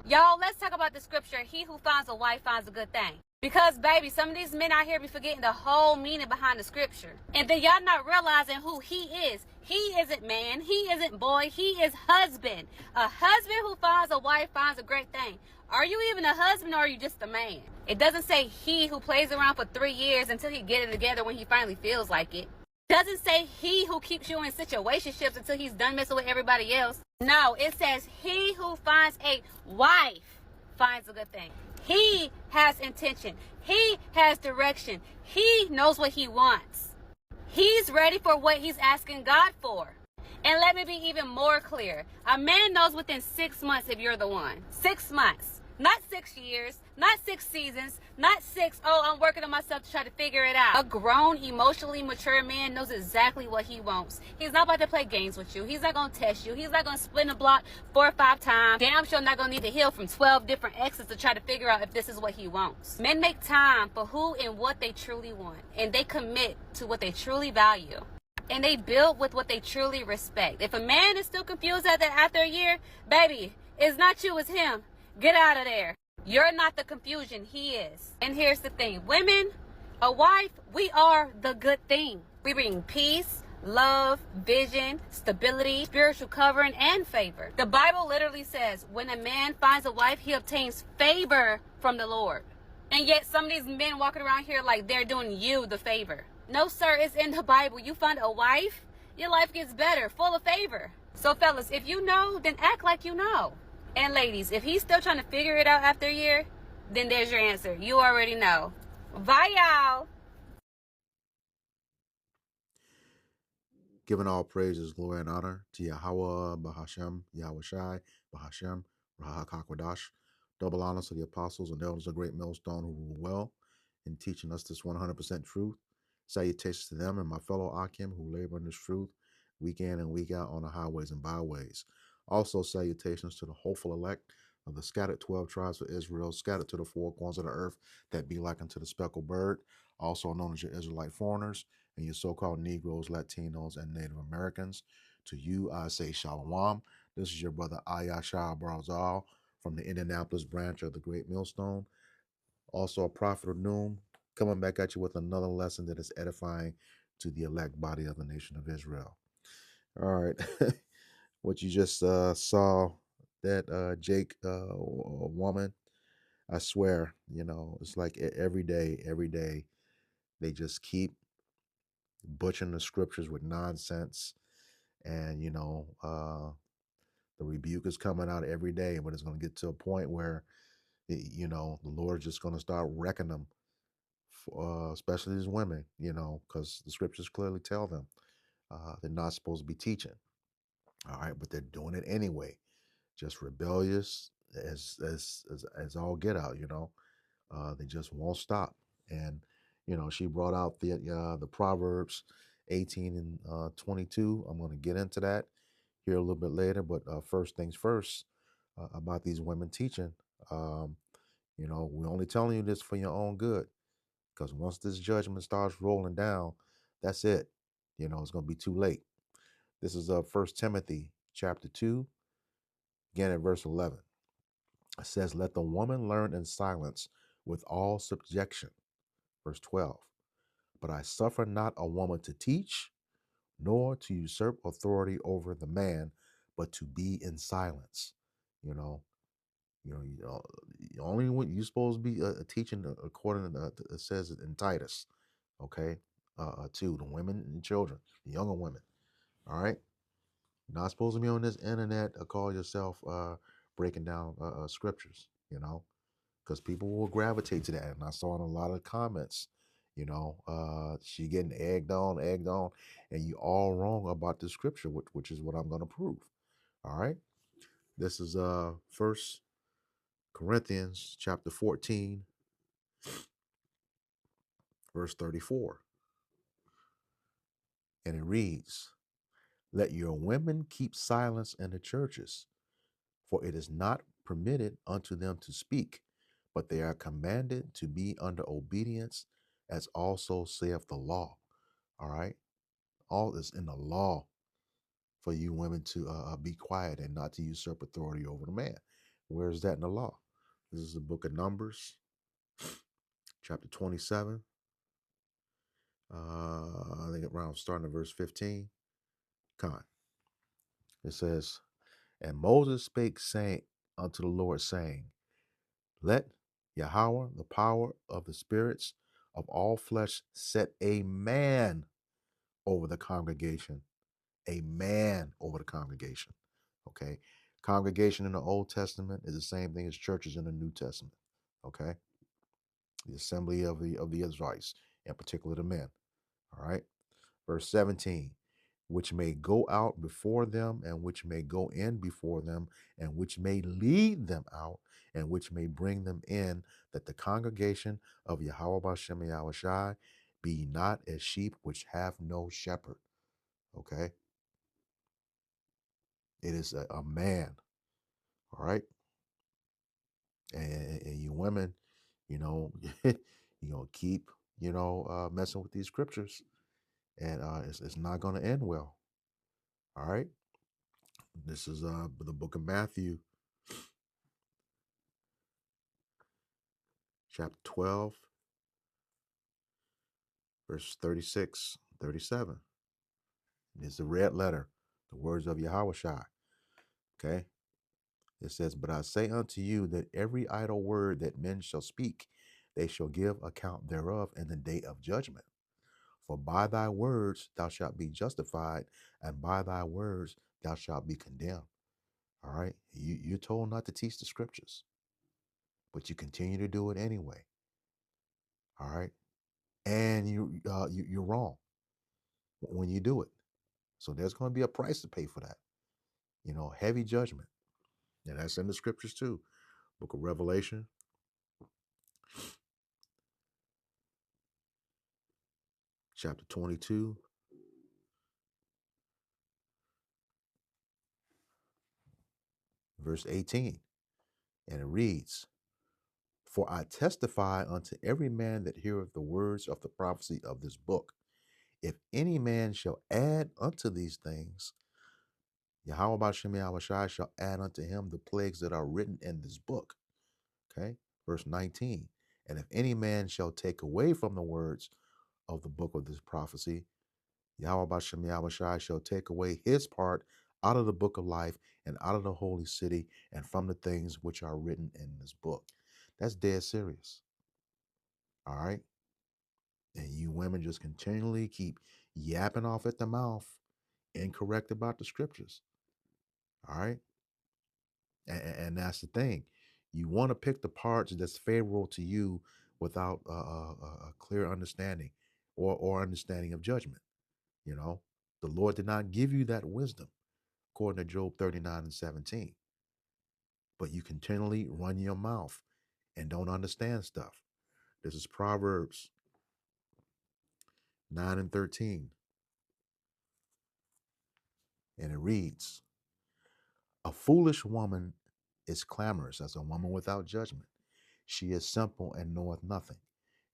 Y'all, let's talk about the scripture. He who finds a wife finds a good thing. Because, baby, some of these men out here be forgetting the whole meaning behind the scripture. And then y'all not realizing who he is. He isn't man. He isn't boy. He is husband. A husband who finds a wife finds a great thing. Are you even a husband or are you just a man? It doesn't say he who plays around for 3 years until he get it together when he finally feels like it. Doesn't say he who keeps you in situationships until he's done messing with everybody else. No, it says he who finds a wife finds a good thing. He has intention. He has direction. He knows what he wants. He's ready for what he's asking God for. And let me be even more clear. A man knows within 6 months if you're the one. 6 months. Not 6 years. Not 6 seasons. Not 6, I'm working on myself to try to figure it out. A grown, emotionally mature man knows exactly what he wants. He's not about to play games with you. He's not going to test you. He's not going to split the block 4 or 5 times. Damn sure not going to need to heal from 12 different exes to try to figure out if this is what he wants. Men make time for who and what they truly want. And they commit to what they truly value. And they build with what they truly respect. If a man is still confused after a year, baby, it's not you, it's him. Get out of there. You're not the confusion, he is. And here's the thing. Women, a wife, we are the good thing. We bring peace, love, vision, stability, spiritual covering, and favor. The Bible literally says, when a man finds a wife, he obtains favor from the Lord. And yet some of these men walking around here like they're doing you the favor. No, sir, it's in the Bible. You find a wife, your life gets better, full of favor. So, fellas, if you know, then act like you know. And ladies, if he's still trying to figure it out after a year, then there's your answer. You already know. Bye, y'all. Giving all praises, glory, and honor to Yahweh, Bahashem, Yahweh Shai, Bahashem, Rahak HaKodash. Double honors to the apostles and elders of Great Millstone who rule well in teaching us this 100% truth. Salutations to them and my fellow Akim who labor in this truth week in and week out on the highways and byways. Also, salutations to the hopeful elect of the scattered 12 tribes of Israel, scattered to the 4 corners of the earth that be like unto the speckled bird, also known as your Israelite foreigners, and your so-called Negroes, Latinos, and Native Americans. To you, I say Shalom. This is your brother Ayashar Barzal from the Indianapolis branch of the Great Millstone. Also a prophet of Noon, coming back at you with another lesson that is edifying to the elect body of the nation of Israel. All right. What you just saw, that Jake woman, I swear, it's like every day, they just keep butchering the scriptures with nonsense. And, the rebuke is coming out every day, but it's going to get to a point where, the Lord's just going to start wrecking them, especially these women, because the scriptures clearly tell them they're not supposed to be teaching. All right, but they're doing it anyway. Just rebellious as all get out. They just won't stop. And she brought out the Proverbs 18 and 22. I'm going to get into that here a little bit later, but first things first, about these women teaching. We're only telling you this for your own good, because once this judgment starts rolling down, that's it. It's going to be too late. This is 1 Timothy chapter 2, again at verse 11. It says, let the woman learn in silence with all subjection. Verse 12. But I suffer not a woman to teach, nor to usurp authority over the man, but to be in silence. Only when you're supposed to be teaching according to it says it in Titus, okay, to the women and children, the younger women. All right, not supposed to be on this internet or call yourself breaking down scriptures, because people will gravitate to that. And I saw in a lot of comments, she getting egged on, and you all wrong about the scripture, which is what I'm going to prove. All right, this is 1 Corinthians chapter 14, verse 34, and it reads, let your women keep silence in the churches, for it is not permitted unto them to speak, but they are commanded to be under obedience, as also saith the law. All right, all is in the law for you women to be quiet and not to usurp authority over the man. Where is that in the law? This is the book of Numbers, chapter 27. I think around starting at verse 15. Come on. It says, and Moses spake saying unto the Lord, saying, let Yahweh, the power of the spirits of all flesh, set a man over the congregation. A man over the congregation. Okay. Congregation in the Old Testament is the same thing as churches in the New Testament. Okay. The assembly of the Israelites, in particular the men. All right. Verse 17, which may go out before them, and which may go in before them, and which may lead them out, and which may bring them in, that the congregation of Yahweh Bashem Yahushai be not as sheep which have no shepherd. Okay. It is a man. All right. And you women, you know, keep, messing with these scriptures, and it's not going to end well. All right. This is the book of Matthew, chapter 12, verse 36, 37. It's the red letter, the words of Yahushua. Okay. It says, but I say unto you that every idle word that men shall speak, they shall give account thereof in the day of judgment. For by thy words thou shalt be justified, and by thy words thou shalt be condemned. All right. You're told not to teach the scriptures, but you continue to do it anyway. All right. And you're wrong when you do it. So there's going to be a price to pay for that. Heavy judgment. And that's in the scriptures too. Book of Revelation, chapter 22, verse 18. And it reads, for I testify unto every man that heareth the words of the prophecy of this book. If any man shall add unto these things, Yahweh Bashem Yahushai shall add unto him the plagues that are written in this book. Okay. Verse 19. And if any man shall take away from the words of the book of this prophecy, Yahweh Bashem Yahushai shall take away his part out of the book of life and out of the holy city and from the things which are written in this book. That's dead serious. All right. And you women just continually keep yapping off at the mouth, incorrect about the scriptures. All right. And that's the thing. You want to pick the parts that's favorable to you without a clear understanding or understanding of judgment. The Lord did not give you that wisdom, according to Job 39 and 17. But you continually run your mouth and don't understand stuff. This is Proverbs 9 and 13. And it reads, a foolish woman is clamorous as a woman without judgment. She is simple and knoweth nothing.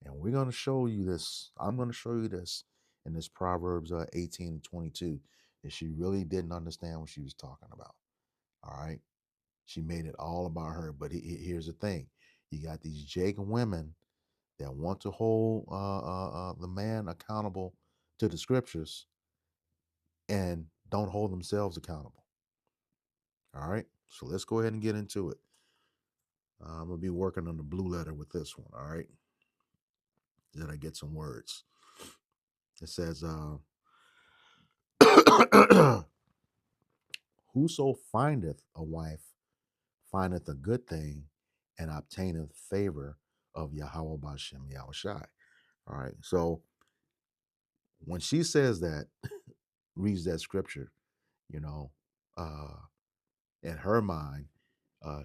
And we're going to show you this. I'm going to show you this in this Proverbs 18 and 22, that she really didn't understand what she was talking about. All right. She made it all about her. But here's the thing. You got these Jacob women that want to hold the man accountable to the scriptures and don't hold themselves accountable. All right. So let's go ahead and get into it. I'm going to be working on the blue letter with this one. All right. Then I get some words. It says, whoso findeth a wife findeth a good thing and obtaineth favor of Yahweh Bashem Yahushai. All right. So when she says that, reads that scripture, you know, uh, in her mind,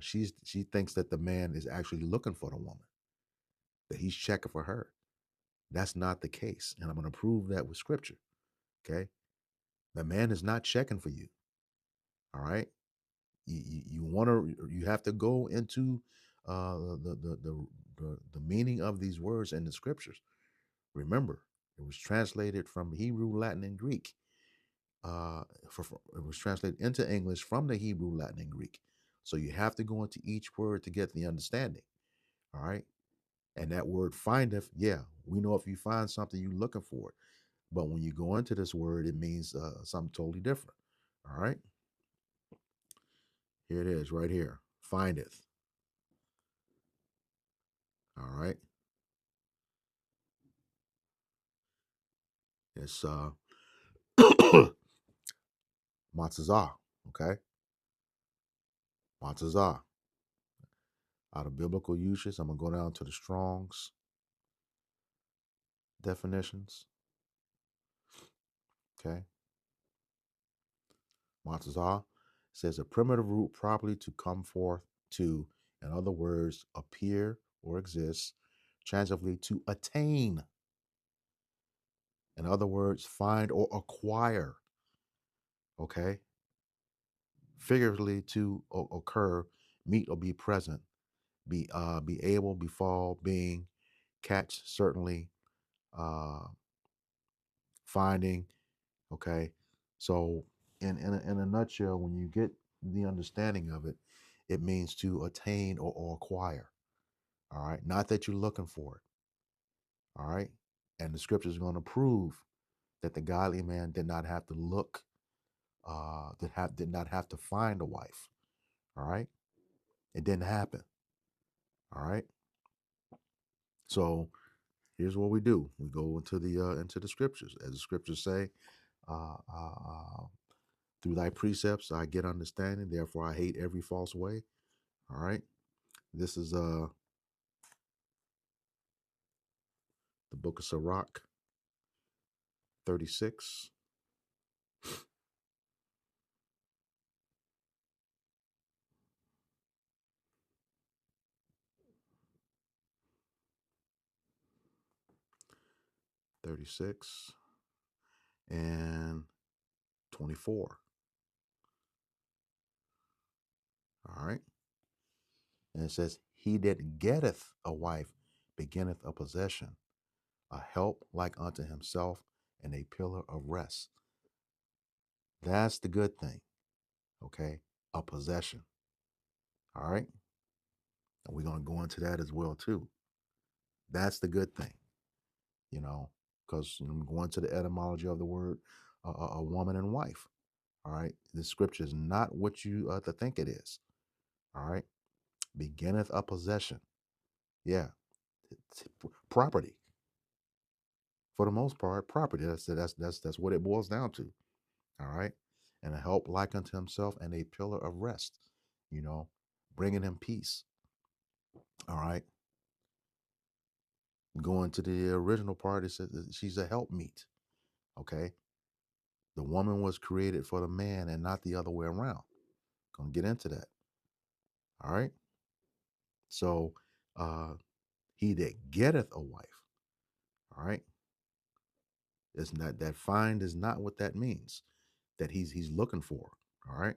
she thinks that the man is actually looking for the woman, that he's checking for her. That's not the case. And I'm going to prove that with scripture. Okay. The man is not checking for you. All right. You have to go into the meaning of these words in the scriptures. Remember, it was translated from Hebrew, Latin, and Greek. It was translated into English from the Hebrew, Latin, and Greek. So you have to go into each word to get the understanding. All right. And that word findeth, yeah, we know if you find something, you're looking for it. But when you go into this word, it means something totally different. All right. Here it is right here. Findeth. All right. It's Matzah. Okay. Matzah. Out of biblical usage, I'm going to go down to the Strong's definitions. Okay. Matzah says a primitive root properly to come forth to, in other words, appear or exist, transitively to attain. In other words, find or acquire. Okay. Figuratively to occur, meet or be present, be able, befall, being, catch, certainly, uh, finding. Okay. So in a nutshell, when you get the understanding of it, it means to attain or acquire. All right. Not that you're looking for it. All right. And the scripture is going to prove that the godly man did not have to look, did not have to find a wife. All right. It didn't happen. All right. So here's what we do. We go into the scriptures. As the scriptures say, uh, uh, uh, through thy precepts I get understanding, therefore I hate every false way. All right. This is the book of Sirach 36. And 24. All right. And it says, he that getteth a wife beginneth a possession, a help like unto himself, and a pillar of rest. That's the good thing. Okay. A possession. All right. And we're going to go into that as well, too. That's the good thing, because I'm going to the etymology of the word a woman and wife. All right. The scripture is not what you think it is. All right. Beginneth a possession. Yeah. It's property. For the most part, property. That's what it boils down to. All right. And a help like unto himself and a pillar of rest, bringing him peace. All right. Going to the original part, it says she's a helpmeet. Okay. The woman was created for the man and not the other way around. Gonna get into that. All right. So he that getteth a wife. All right. It's not that find is not what that means. That he's looking for. All right.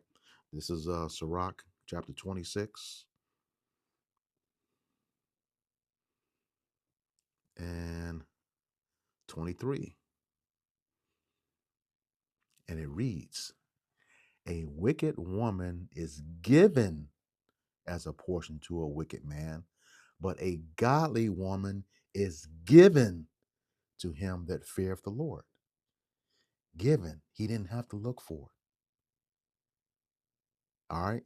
This is Sirach chapter 26 and 23. And it reads, a wicked woman is given as a portion to a wicked man, but a godly woman is given to him that feareth the Lord. Given. He didn't have to look for it. All right.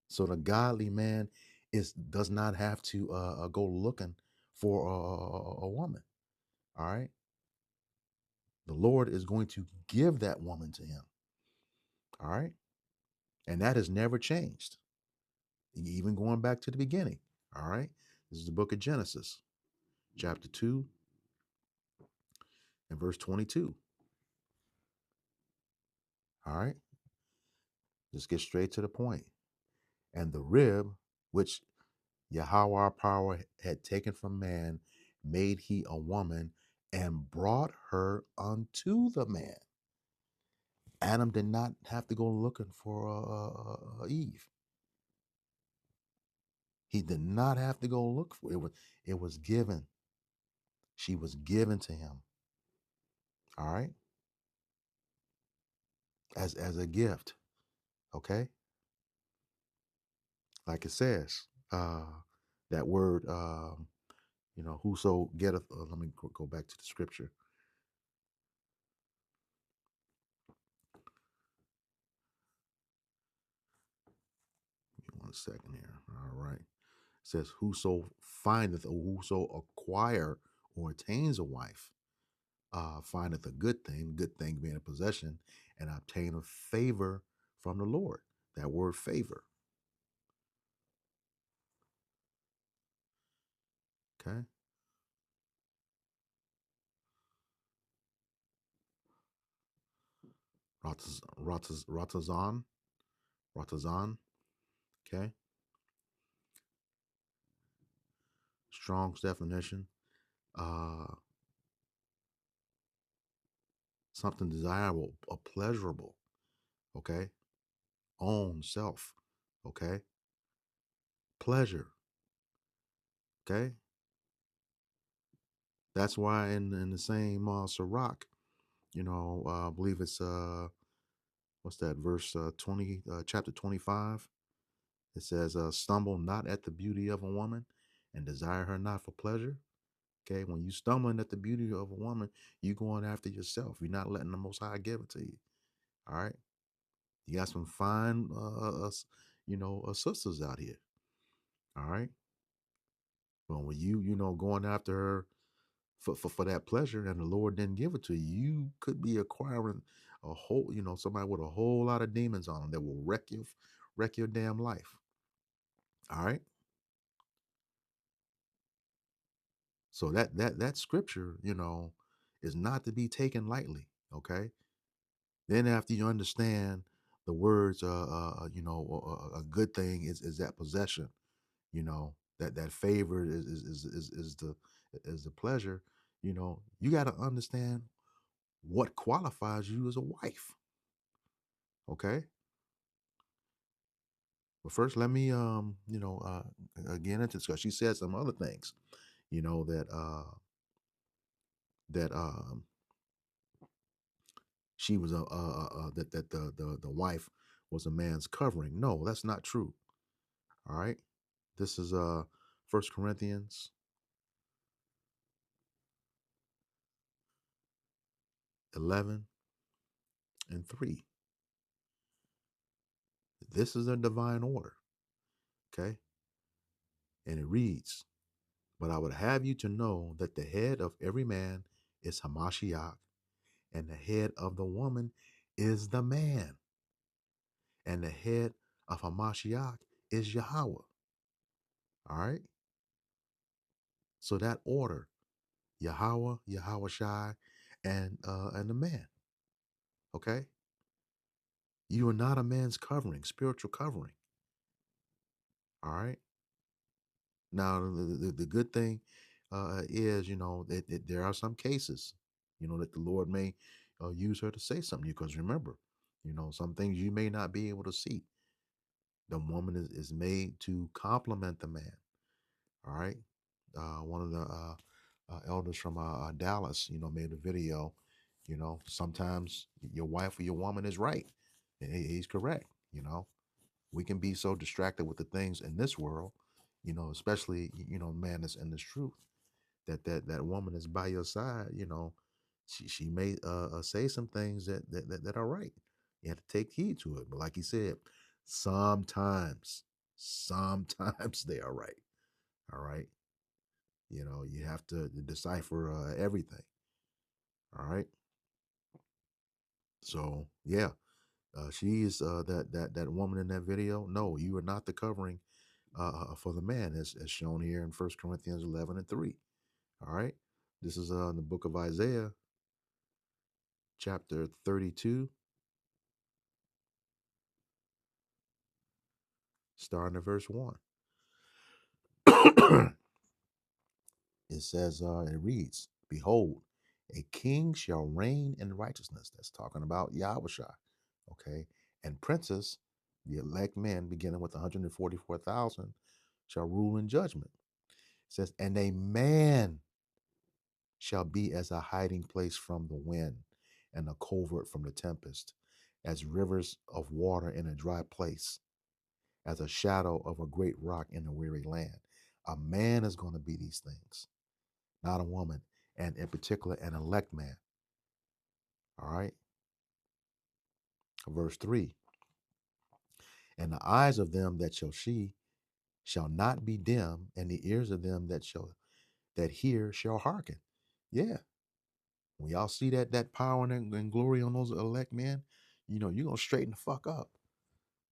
So the godly man does not have to go looking for a woman. All right. The Lord is going to give that woman to him. All right. And that has never changed. Even going back to the beginning. All right. This is the book of Genesis, chapter 2 and verse 22. All right. Just get straight to the point. And the rib, which Yahweh our power had taken from man, made he a woman and brought her unto the man. Adam did not have to go looking for Eve. He did not have to go look for it. It was given. She was given to him. All right. As a gift. Okay, like it says, that word, whoso getteth. Let me go back to the scripture. Give me 1 second here. All right, it says whoso findeth or whoso acquire or attains a wife findeth a good thing being a possession, and obtain a favor from the Lord. That word favor. Okay. Ratazan. Ratazan. Okay. Strong's definition. Uh, Something desirable, a pleasurable. Okay. Own self. Okay. Pleasure. Okay. That's why in the same Sirach, I believe it's what's that verse 20, chapter 25. It says, stumble not at the beauty of a woman and desire her not for pleasure. Okay, when you stumbling at the beauty of a woman, you going after yourself. You're not letting the Most High give it to you. All right, you got some fine, sisters out here. All right, but when going after her for that pleasure, and the Lord didn't give it to you, you could be acquiring a whole, somebody with a whole lot of demons on them that will wreck your damn life. All right. So that scripture, is not to be taken lightly. Okay. Then after you understand the words, a good thing is that possession. That favor is the pleasure. You got to understand what qualifies you as a wife. Okay. But first, let me again into discuss. She said some other things. That she was that the wife was a man's covering. No, that's not true. All right. This is 1 Corinthians 11:3. This is a divine order. Okay. And it reads, but I would have you to know that the head of every man is Hamashiach, and the head of the woman is the man, and the head of Hamashiach is Yahweh. All right. So that order, Yahweh, Yahweh Shai, and the man. Okay. You are not a man's covering, spiritual covering. All right. Now, the good thing is, that there are some cases, that the Lord may use her to say something. Because remember, some things you may not be able to see. The woman is made to complement the man. All right. One of the elders from Dallas, made a video. Sometimes your wife or your woman is right. And he's correct. We can be so distracted with the things in this world, especially man that's in this truth, that woman is by your side. She may say some things that are right. You have to take heed to it. But like he said, sometimes they are right. All right. You have to decipher everything. All right. So yeah, she is that woman in that video. No, you are not the covering for the man, as shown here in 1 Corinthians 11:3. All right. This is in the book of Isaiah, chapter 32, starting at verse 1. It says, it reads, behold, a king shall reign in righteousness. That's talking about Yahushua. Okay. And princes, the elect men, beginning with 144,000, shall rule in judgment. It says, and a man shall be as a hiding place from the wind and a covert from the tempest. as rivers of water in a dry place, as a shadow of a great rock in a weary land. A man is going to be these things, not a woman, and in particular, an elect man. All right. Verse 3, and the eyes of them that shall see shall not be dim, and the ears of them that hear shall hearken. Yeah. When y'all see that power and glory on those elect men, you're gonna straighten the fuck up,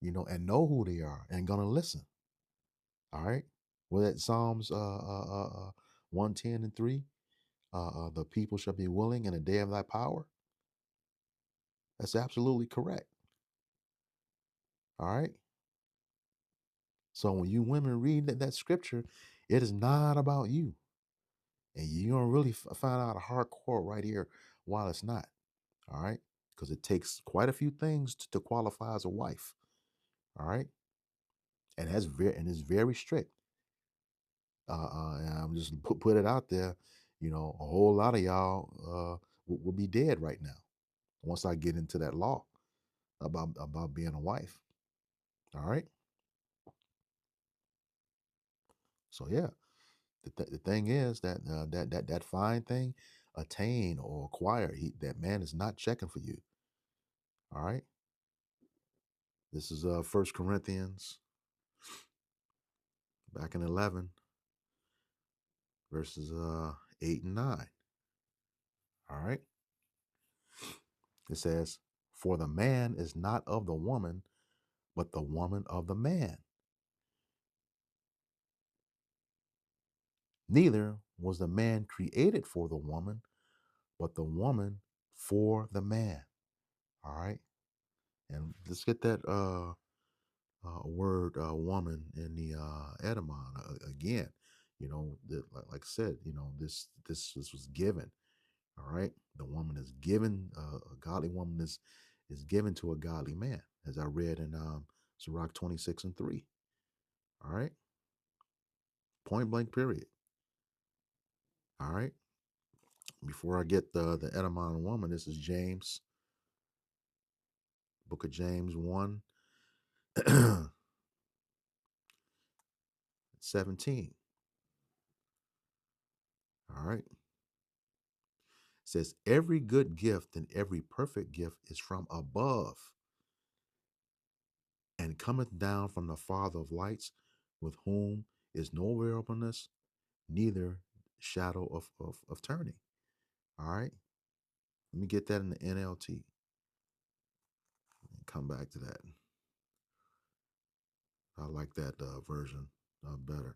and know who they are and gonna listen. All right. Well, that Psalms 110:3, the people shall be willing in the day of thy power. That's absolutely correct. All right. So when you women read that scripture, it is not about you. And you're going to really find out a hardcore right here while it's not. All right. Because it takes quite a few things to qualify as a wife. All right. And it's very strict. And I'm just put it out there. A whole lot of y'all will be dead right now once I get into that law about being a wife. All right. So yeah, the thing is that fine thing, attain or acquire, that man is not checking for you. All right. This is 1 Corinthians back in 11 verses 8 and 9. All right. It says, for the man is not of the woman, but the woman of the man. Neither was the man created for the woman, but the woman for the man. All right. And let's get that word woman in the etymon again. Like I said, this was given. All right. The woman is given, a godly woman is given to a godly man, as I read in Sirach 26:3. All right. Point blank period. All right. Before I get the etymon woman, this is James, book of James 1:17. All right. It says, every good gift and every perfect gift is from above and cometh down from the Father of lights, with whom is no variableness, neither shadow of turning. All right. Let me get that in the NLT and come back to that. I like that version better.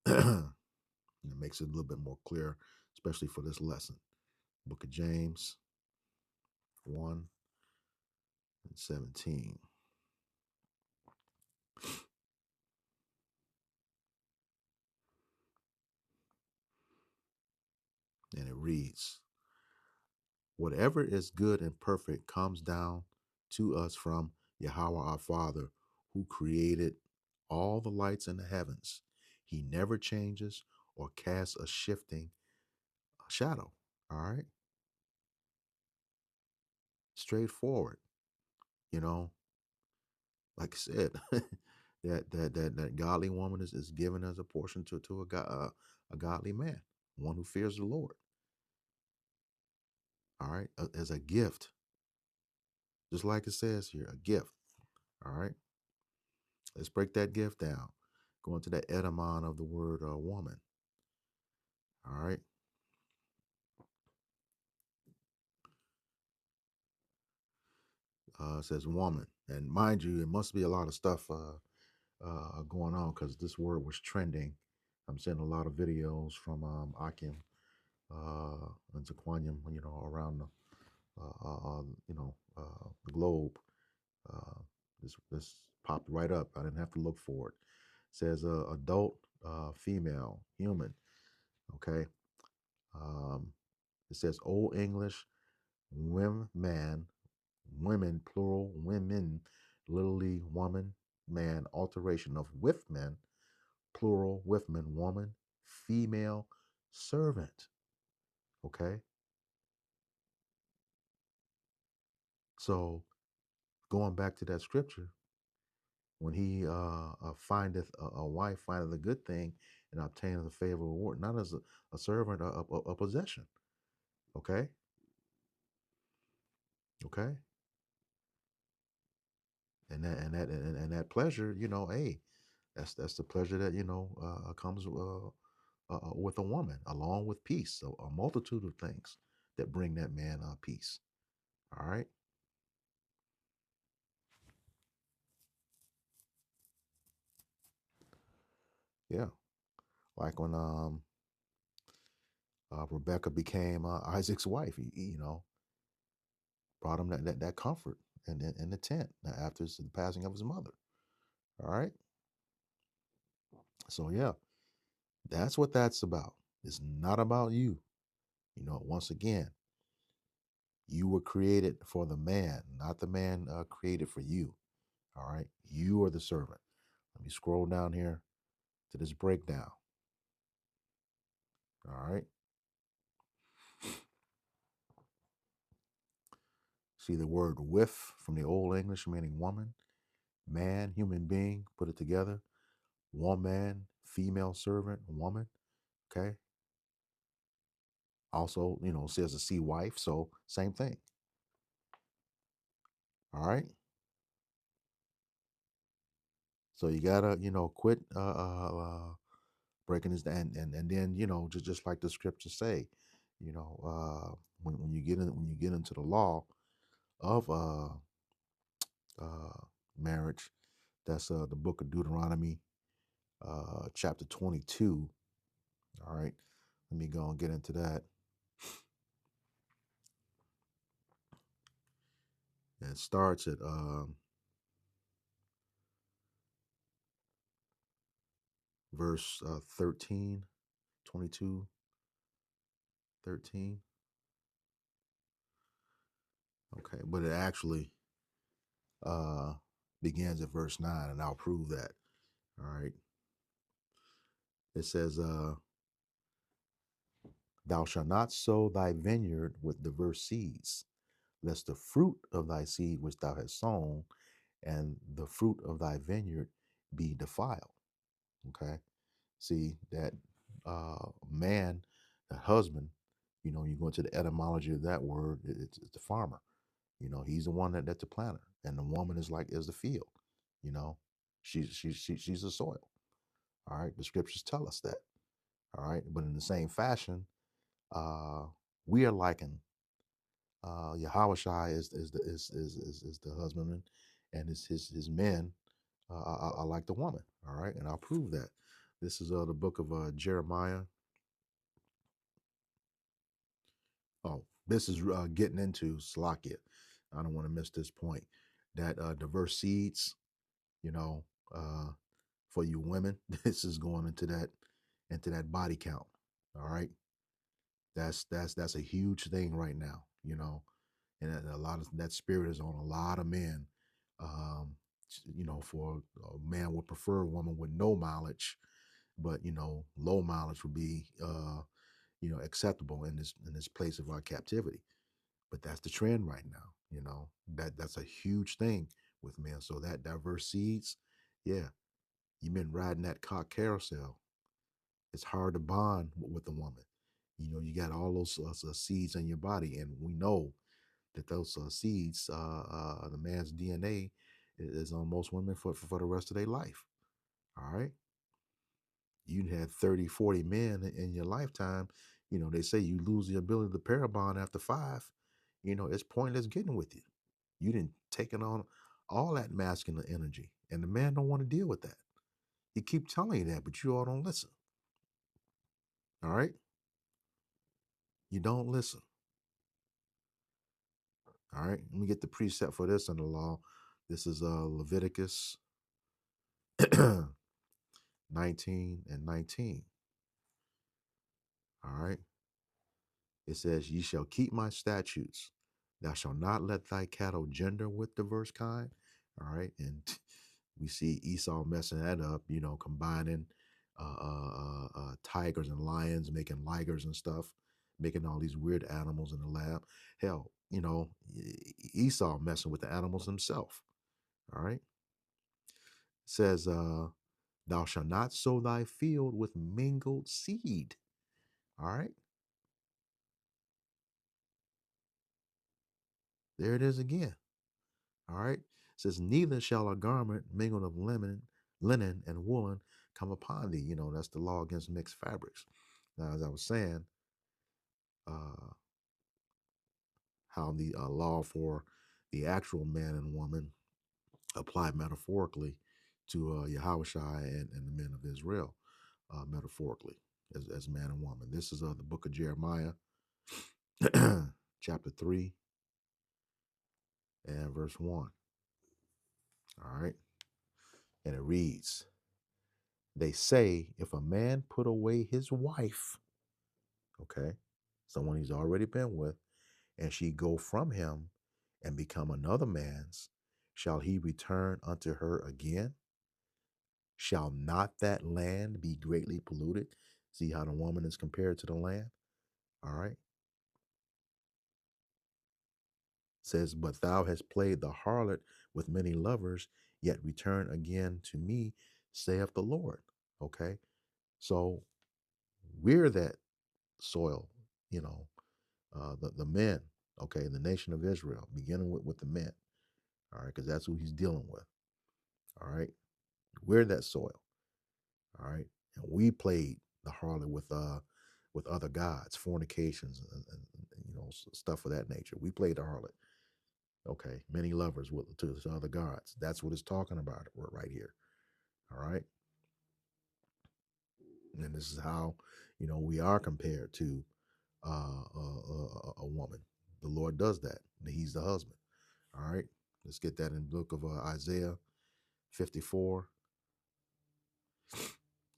It makes it a little bit more clear, especially for this lesson. Book of James 1:17. And it reads, whatever is good and perfect comes down to us from Yahweh our Father, who created all the lights in the heavens. He never changes or casts a shifting shadow. All right. Straightforward. Like I said, that godly woman is given as a portion to a godly man, one who fears the Lord. All right. As a gift, just like it says here, a gift. All right. Let's break that gift down. Go into that etymon of the word woman. All right. It says woman. And mind you, it must be a lot of stuff going on because this word was trending. I'm seeing a lot of videos from Akim and Zaquanium, around the globe. This popped right up. I didn't have to look for it. It says adult female human. Okay. It says Old English women, women plural, women, literally woman, man, alteration of with men, plural, with men, woman, female, servant. Okay. So going back to that scripture, when he findeth a wife, findeth a good thing, and obtaineth a favor reward, not as a servant, a possession. Okay, okay, and that pleasure, hey, that's the pleasure that comes with a woman, along with peace, a multitude of things that bring that man peace. All right, yeah, like when Rebecca became Isaac's wife, he brought him that comfort in the tent after the passing of his mother. All right, so yeah, that's what that's about. It's not about you. Once again, you were created for the man, not the man created for you. All right, you are the servant. Let me scroll down here to this breakdown. All right, see the word with from the Old English meaning woman, man, human being, put it together. Woman, female servant, woman. Okay. Also, says a sea wife, so same thing. All right. So you gotta, quit breaking this down, and then just like the scriptures say, when you get into the law of uh marriage, that's the book of Deuteronomy, chapter 22. All right, let me go and get into that. And it starts at verse 13, 22, 13. Okay, but it actually uh, begins at verse 9, and I'll prove that. All right. It says, thou shalt not sow thy vineyard with diverse seeds, lest the fruit of thy seed which thou hast sown and the fruit of thy vineyard be defiled. Okay. See that man, the husband, you go into the etymology of that word, it's the farmer. He's the one that's the planter, and the woman is the field. You know, she's the soil. All right, the scriptures tell us that. All right, but in the same fashion, uh, we are likened. Yahweh Shai is the husbandman, and his men are like the woman. All right, and I'll prove that. This is the book of Jeremiah. Oh, this is getting into Slakia. I don't want to miss this point. That diverse seeds, you know, uh, for you women, this is going into that body count. All right, that's a huge thing right now. And a lot of that spirit is on a lot of men. Um, for a man would prefer a woman with no mileage, but low mileage would be acceptable in this place of our captivity. But that's the trend right now. That's a huge thing with men. So that diverse seeds, yeah, you've been riding that cock carousel. It's hard to bond with a woman. You got all those seeds in your body, and we know that those seeds, the man's DNA, is on most women for the rest of their life. All right. You had 30, 40 men in your lifetime. They say you lose the ability to pair bond after 5. It's pointless getting with you. You didn't take it on all that masculine energy, and the man don't want to deal with that. He keep telling you that, but you all don't listen. All right, you don't listen. All right, let me get the precept for this in the law. This is Leviticus 19 and 19. All right, it says, "Ye shall keep my statutes. Thou shalt not let thy cattle gender with diverse kind." All right, and we see Esau messing that up, combining tigers and lions, making ligers and stuff, making all these weird animals in the lab. Hell, Esau messing with the animals himself. All right. It says, thou shalt not sow thy field with mingled seed. All right. There it is again. All right. It says, neither shall a garment mingled of linen and woolen come upon thee. That's the law against mixed fabrics. Now, as I was saying, how the law for the actual man and woman applied metaphorically to Yahushua and the men of Israel, metaphorically as man and woman. This is the book of Jeremiah, chapter 3 and verse 1. All right. And it reads, they say, if a man put away his wife, okay, someone he's already been with, and she go from him and become another man's, shall he return unto her again? Shall not that land be greatly polluted? See how the woman is compared to the land? All right. It says, but thou hast played the harlot with many lovers, yet return again to me, saith the Lord. Okay. So we're that soil, the men, okay, the nation of Israel, beginning with the men. All right. Because that's who he's dealing with. All right. We're that soil. All right. And we played the harlot with other gods, fornications, and stuff of that nature. We played the harlot. Okay, many lovers to other gods. That's what it's talking about right here. All right, and this is how we are compared to a woman. The Lord does that. He's the husband. All right, let's get that in the book of Isaiah 54.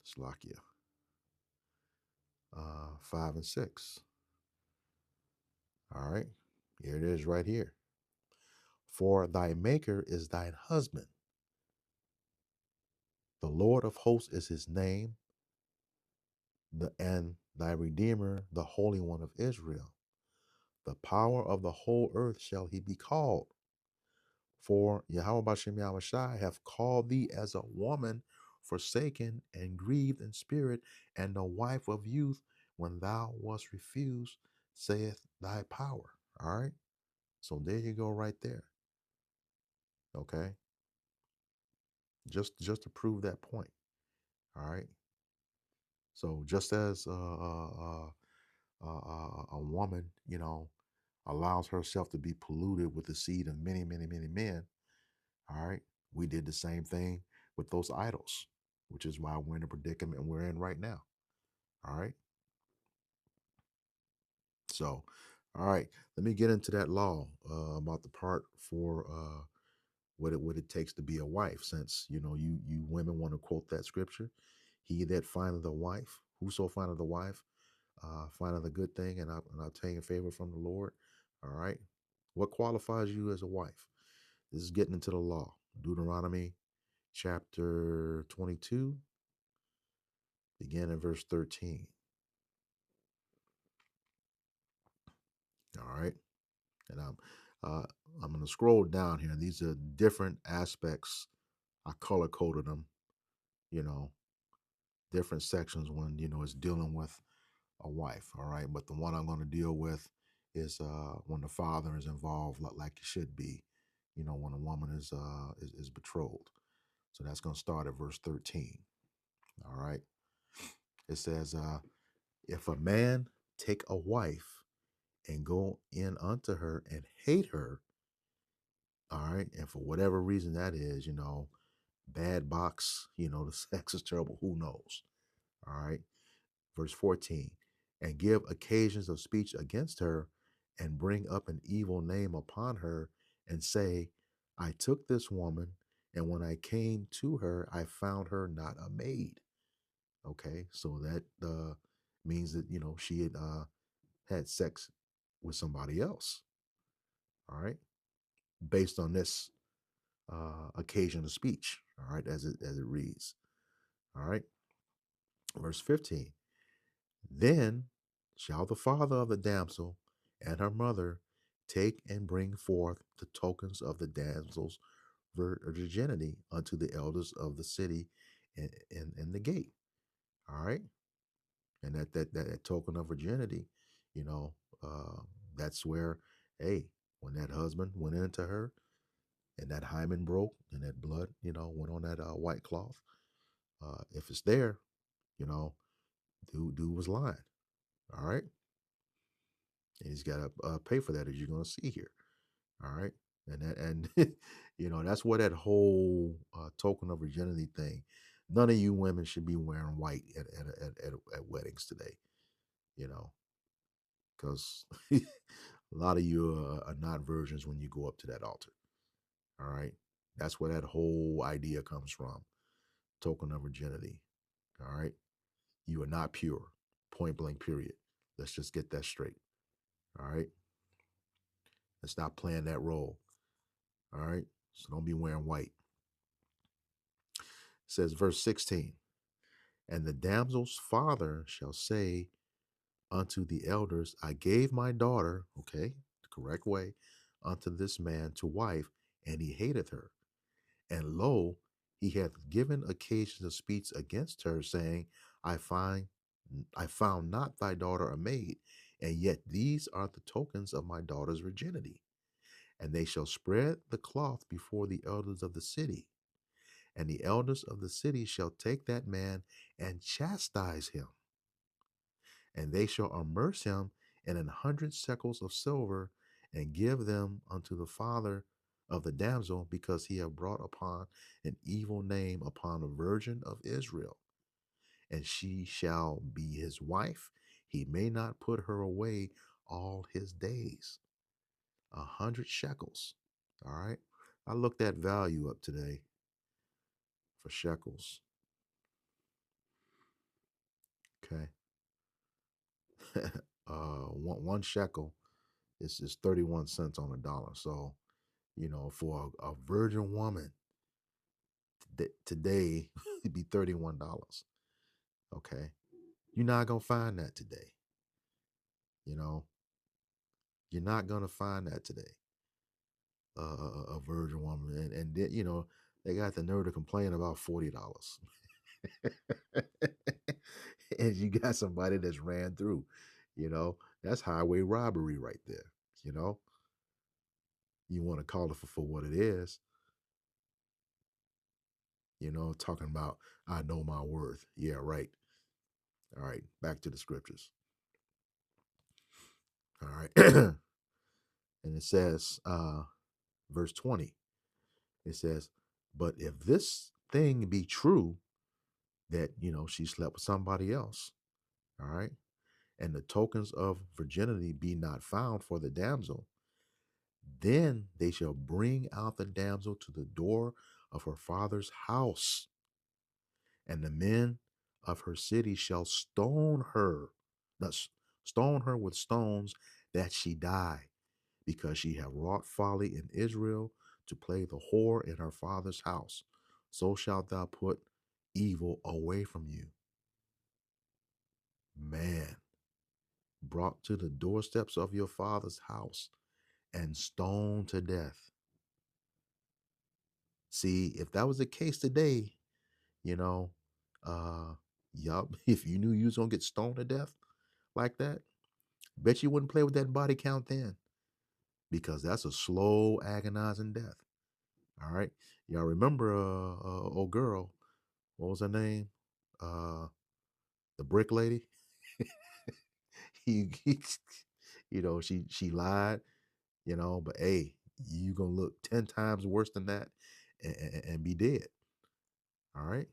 Slakia 5 and 6. All right, here it is right here. For thy maker is thine husband. The Lord of hosts is his name, and thy Redeemer, the Holy One of Israel. The power of the whole earth shall he be called. For Yahweh Bashem Yahushai have called thee as a woman forsaken and grieved in spirit, and the wife of youth when thou wast refused, saith thy power. All right. So there you go, right there. Okay. Just to prove that point. All right. So just as a woman, allows herself to be polluted with the seed of many, many, many men, all right, we did the same thing with those idols, which is why we're in the predicament we're in right now. All right. So, all right, let me get into that law about the part for what it takes to be a wife. Since you women want to quote that scripture, he that findeth a wife, whoso findeth a wife, findeth a good thing, and obtain favor from the Lord. All right, what qualifies you as a wife? This is getting into the law. Deuteronomy chapter 22, begin in verse 13. All right, and I'm going to scroll down here. These are different aspects. I color coded them. You know, different sections when it's dealing with a wife. All right, but the one I'm going to deal with is when the father is involved, like it should be. When a woman is betrothed. So that's going to start at verse 13. All right, it says, if a man take a wife and go in unto her and hate her, all right, and for whatever reason that is, bad box, the sex is terrible, who knows? All right. Verse 14, and give occasions of speech against her, and bring up an evil name upon her, and say, I took this woman, and when I came to her, I found her not a maid. Okay, so that means that she had sex with somebody else. All right, based on this occasion of speech. All right, as it reads. All right, verse 15. Then shall the father of the damsel and her mother take and bring forth the tokens of the damsel's virginity unto the elders of the city in the gate. All right. And that token of virginity, you know, that's where, hey, when that husband went into her and that hymen broke and that blood, went on that white cloth, if it's there, you know, dude was lying. All right. And he's got to pay for that, as you're going to see here. All right. And that's where that whole token of virginity thing. None of you women should be wearing white at weddings today, because a lot of you are not virgins when you go up to that altar. All right. That's where that whole idea comes from. Token of virginity. All right. You are not pure. Point blank, period. Let's just get that straight. All right. Let's stop playing that role. All right. So don't be wearing white. It says, verse 16, and the damsel's father shall say unto the elders, I gave my daughter, okay, the correct way, unto this man to wife, and he hateth her. And lo, he hath given occasion of speech against her, saying, I found not thy daughter a maid, and yet these are the tokens of my daughter's virginity. And they shall spread the cloth before the elders of the city. And the elders of the city shall take that man and chastise him. And they shall immerse him in 100 shekels of silver, and give them unto the father of the damsel, because he have brought upon an evil name upon the virgin of Israel. And she shall be his wife. He may not put her away all his days. 100 shekels. All right. I looked that value up today for shekels. Okay. One shekel is 31 cents on a dollar. So, for a virgin woman today, it'd be $31. Okay. You're not going to find that today. You're not going to find that today. A virgin woman. And then, they got the nerve to complain about $40. And you got somebody that's ran through, that's highway robbery right there. You want to call it for what it is, talking about, I know my worth. Yeah, right. All right, back to the scriptures. All right. And it says, verse 20, it says, but if this thing be true, that, she slept with somebody else, all right, and the tokens of virginity be not found for the damsel, then they shall bring out the damsel to the door of her father's house, and the men of her city shall stone her, thus stone her with stones, that she die, because she have wrought folly in Israel, to play the whore in her father's house. So shalt thou put evil away from you. Man, brought to the doorsteps of your father's house and stoned to death. See, if that was the case today, you know, yup, if you knew you was gonna get stoned to death like that, bet you wouldn't play with that body count then, because that's a slow, agonizing death. All right, y'all remember old girl? What was her name? Uh, the brick lady. he she lied. But hey, you gonna look 10 times worse than that, and be dead. All right,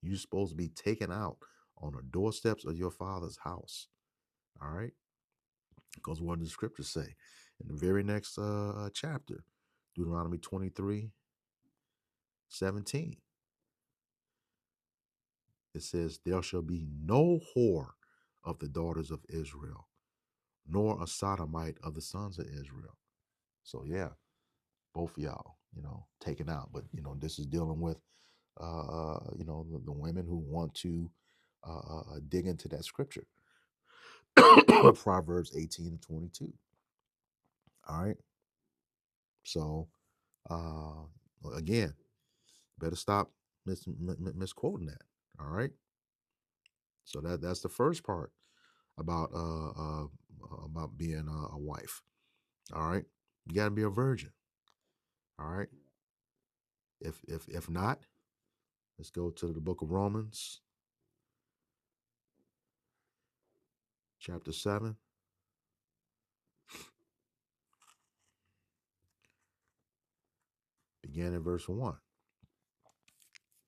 you're supposed to be taken out on the doorsteps of your father's house. All right, because what does the scriptures say in the very next chapter, Deuteronomy 23:17? It says, there shall be no whore of the daughters of Israel, nor a sodomite of the sons of Israel. So yeah, both of y'all, taken out. But this is dealing with the women who want to dig into that scripture. Proverbs 18 and 22. All right. So, again, better stop misquoting that. All right. So that's the first part about being a wife. All right. You got to be a virgin. All right. If not, let's go to the book of Romans, chapter 7, beginning in verse 1.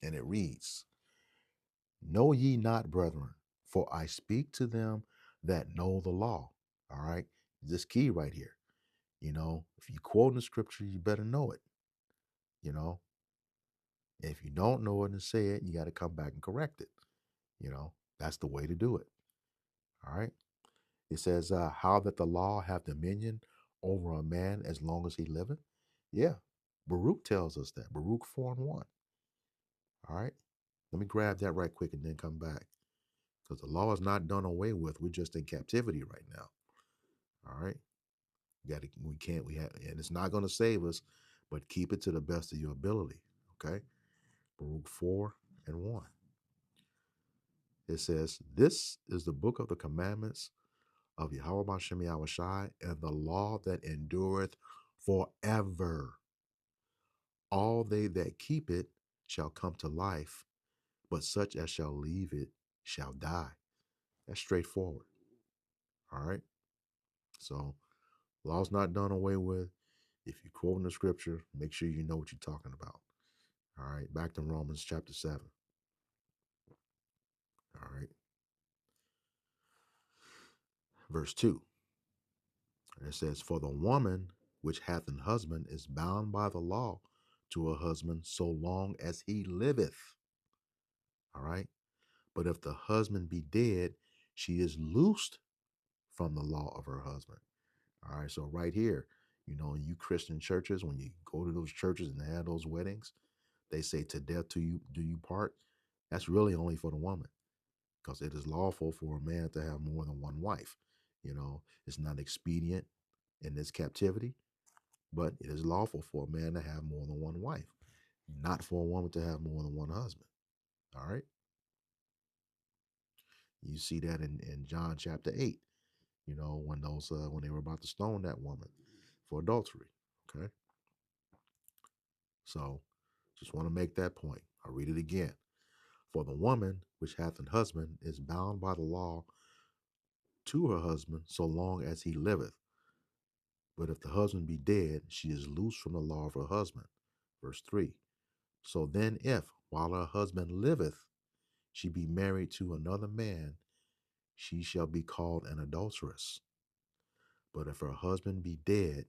And it reads, Know ye not, brethren, for I speak to them that know the law. All right. This key right here. You know, if you quote in the scripture, you better know it. You know, if you don't know it and say it, you got to come back and correct it. You know, that's the way to do it. All right. It says, how that the law have dominion over a man as long as he liveth. Yeah. Baruch tells us that. Baruch 4 and 1. All right. Let me grab that right quick and then come back. Because the law is not done away with. We're just in captivity right now. All right. We have, and it's not going to save us, but keep it to the best of your ability. Okay. Baruch 4 and 1. It says, This is the book of the commandments of Yahweh Bashem Yahushai, and the law that endureth forever. All they that keep it shall come to life, but such as shall leave it shall die. That's straightforward. All right. So, law's not done away with. If you quote in the scripture, make sure you know what you're talking about. All right. Back to Romans chapter 7. All right. Verse 2. And it says, For the woman which hath an husband is bound by the law to her husband so long as he liveth. All right. But if the husband be dead, she is loosed from the law of her husband. All right. So right here, you know, in you Christian churches, when you go to those churches and they have those weddings, they say to death do you part. That's really only for the woman, because it is lawful for a man to have more than one wife. You know, it's not expedient in this captivity, but it is lawful for a man to have more than one wife, not for a woman to have more than one husband. All right. You see that in John chapter 8, you know, when they were about to stone that woman for adultery. Okay. So just want to make that point. I'll read it again. For the woman which hath an husband is bound by the law to her husband so long as he liveth. But if the husband be dead, she is loosed from the law of her husband. Verse 3. So then, if while her husband liveth, she be married to another man, she shall be called an adulteress. But if her husband be dead,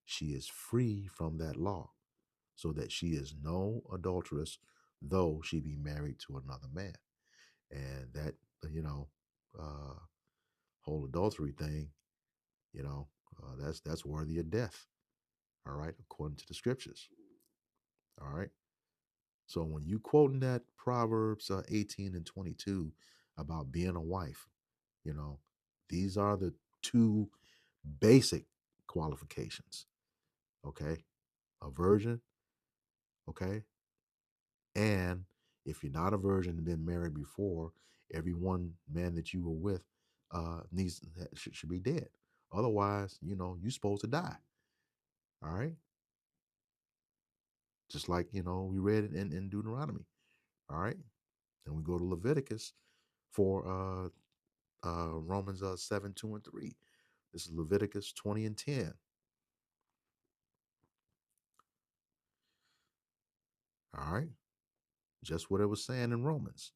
she is free from that law, so that she is no adulteress, though she be married to another man. And that, you know, uh, whole adultery thing, you know, that's worthy of death. All right, according to the scriptures. All right. So when you quoting that Proverbs 18 and 22 about being a wife, you know, these are the two basic qualifications. Okay. A virgin. Okay. And if you're not a virgin and been married before, every one man that you were with should be dead. Otherwise, you know, you're supposed to die. All right. Just like, you know, we read it in Deuteronomy. All right. And we go to Leviticus for Romans 7, 2, and 3. This is Leviticus 20 and 10. All right. Just what it was saying in Romans.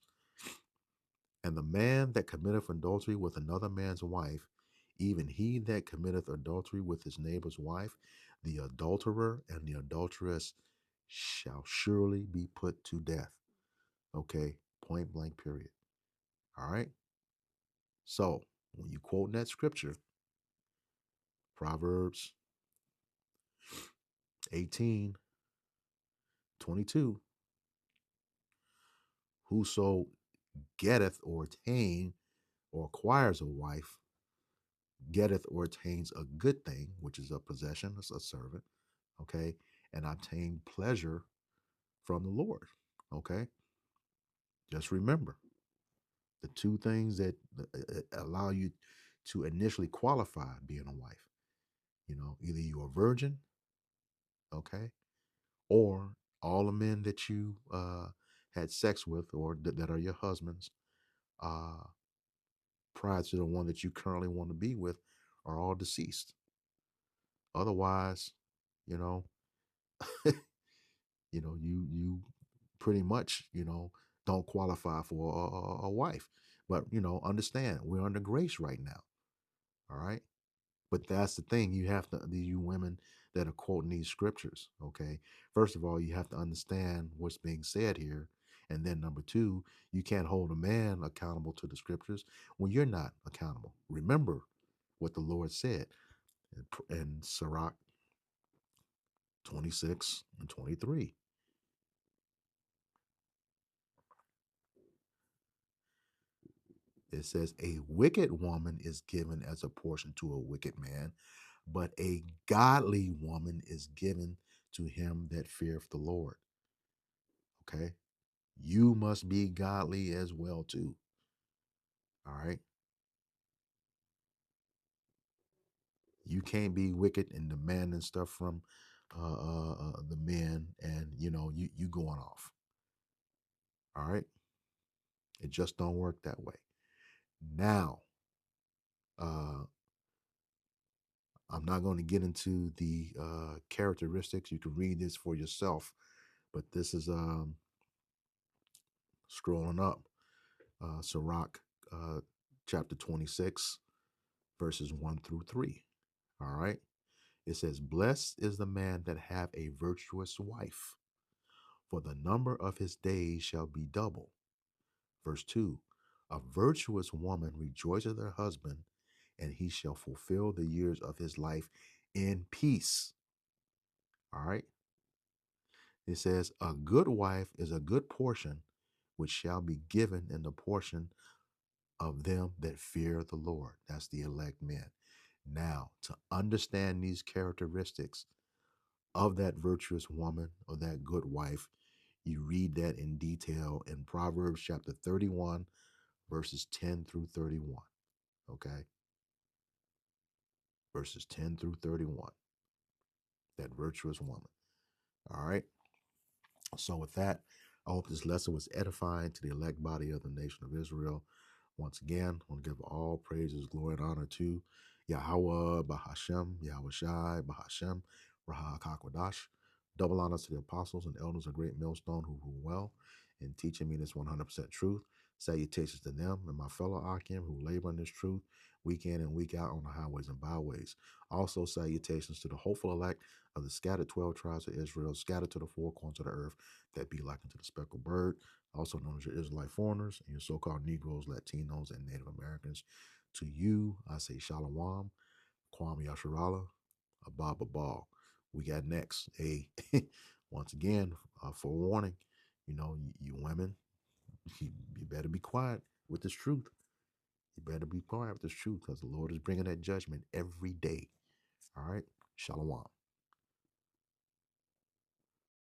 And the man that committeth adultery with another man's wife, even he that committeth adultery with his neighbor's wife, the adulterer and the adulteress shall surely be put to death. Okay. Point blank, period. All right. So when you quote that scripture, Proverbs 18, 22, whoso getteth or attain or acquires a wife getteth or attains a good thing, which is a possession, as a servant, okay, and obtain pleasure from the Lord, okay. Just remember the two things that allow you to initially qualify being a wife. Either you're a virgin, okay, or all the men that you had sex with or that are your husbands uh, prior to the one that you currently want to be with are all deceased. Otherwise, you know, you pretty much don't qualify for a wife. But understand we're under grace right now. All right. But that's the thing. You have to, you women that are quoting these scriptures, okay? First of all, you have to understand what's being said here. And then number two, you can't hold a man accountable to the scriptures when you're not accountable. Remember what the Lord said in Sirach 26 and 23. It says, a wicked woman is given as a portion to a wicked man, but a godly woman is given to him that feareth the Lord. Okay? You must be godly as well too. All right? You can't be wicked and demanding stuff from the men, and you going off. All right? It just don't work that way. Now, uh, I'm not going to get into the characteristics. You can read this for yourself, but this is scrolling up, Sirach chapter 26, verses 1 through 3. All right? It says, blessed is the man that have a virtuous wife, for the number of his days shall be double. Verse 2, a virtuous woman rejoiceth her husband, and he shall fulfill the years of his life in peace. All right. It says, a good wife is a good portion, which shall be given in the portion of them that fear the Lord. That's the elect men. Now, to understand these characteristics of that virtuous woman or that good wife, you read that in detail in Proverbs chapter 31, verses 10 through 31. Okay? Verses 10 through 31. That virtuous woman. All right? So, with that, I hope this lesson was edifying to the elect body of the nation of Israel. Once again, I want to give all praises, glory, and honor to Yahweh, Bahashem, Yahweh Shai, Bahashem, Raha Kakwadash. Double honor to the apostles and elders of Great Millstone who rule well in teaching me this 100% truth. Salutations to them and my fellow Akim who labor in this truth week in and week out on the highways and byways. Also, salutations to the hopeful elect of the scattered 12 tribes of Israel, scattered to the four corners of the earth, that be likened to the speckled bird, also known as your Israelite foreigners and your so-called Negroes, Latinos, and Native Americans. To you, I say Shalom, Kwame Yasharala, Ababa Ball. We got next. Once again, forewarning, you women, you better be quiet with this truth. You better be quiet with this truth because the Lord is bringing that judgment every day. All right? Shalom.